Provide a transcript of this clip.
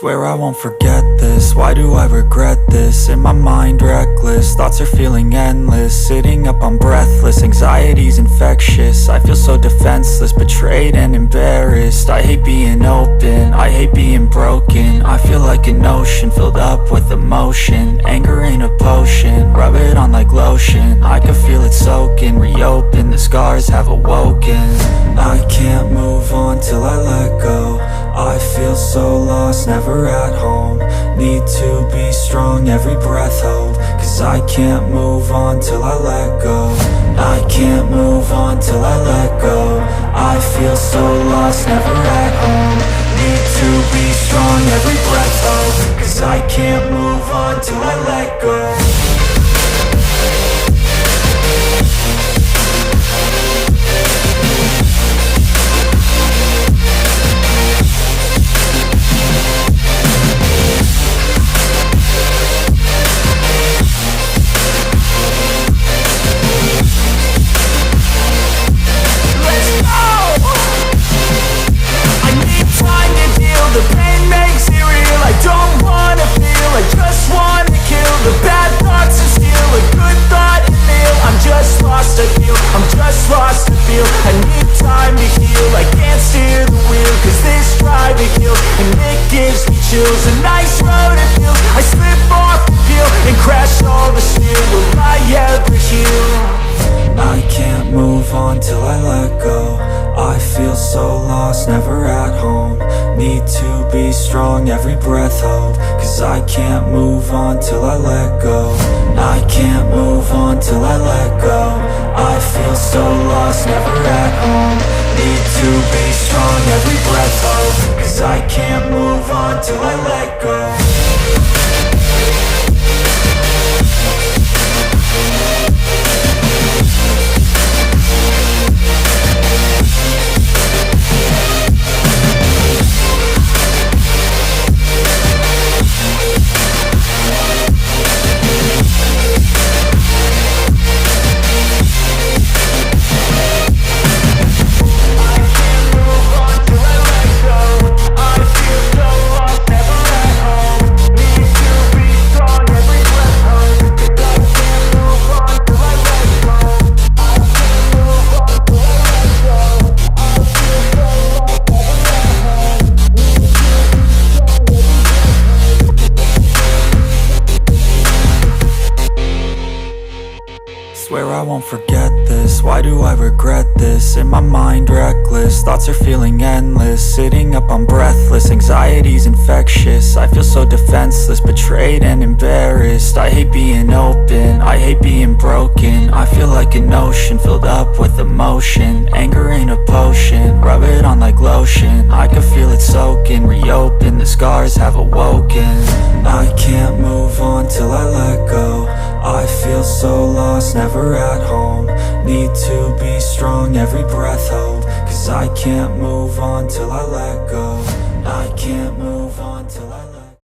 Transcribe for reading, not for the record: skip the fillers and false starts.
Swear I won't forget this, why do I regret this? In my mind reckless, thoughts are feeling endless. Sitting up I'm breathless, anxiety's infectious. I feel so defenseless, betrayed and embarrassed. I hate being open, I hate being broken. I feel like an ocean filled up with emotion. Anger ain't a potion, rub it on like lotion. I can feel it soaking, reopen, the scars have awoken. I can't move on till I let go. I feel so lost, never at home. Need to be strong, every breath hold. Cause I can't move on till I let go. I can't move on till I let go. I feel so lost, never at home. Need to be strong, every breath hold. Cause I can't move on till I let go. The pain makes it real, I don't wanna feel, I just wanna kill the bad thoughts and steal a good thought and feel. I'm just lost, I feel, I'm just lost, I feel. I need time to heal, I can't steer the wheel. Cause this drive it kills, and it gives me chills. A nice road it feels, I slip off the peel and crash all the steel. Will I ever heal? I can't move on till I let go. I feel so lost, never at home. Need to be strong, every breath hold. Cause I can't move on till I let go. I can't move on till I let go. I feel so lost, never at home. Need to be strong, every breath hold. Cause I can't move on till I let go. Swear I won't forget this, why do I regret this? In my mind reckless, thoughts are feeling endless. Sitting up I'm breathless, anxiety's infectious. I feel so defenseless, betrayed and embarrassed. I hate being open, I hate being broken. I feel like an ocean filled up with emotion. Anger ain't a potion, rub it on like lotion. I can feel it soaking, reopen, the scars have awoken. I can't move on till I let go. I feel so lost, never at home. Need to be strong, every breath hold. Cause I can't move on till I let go. I can't move on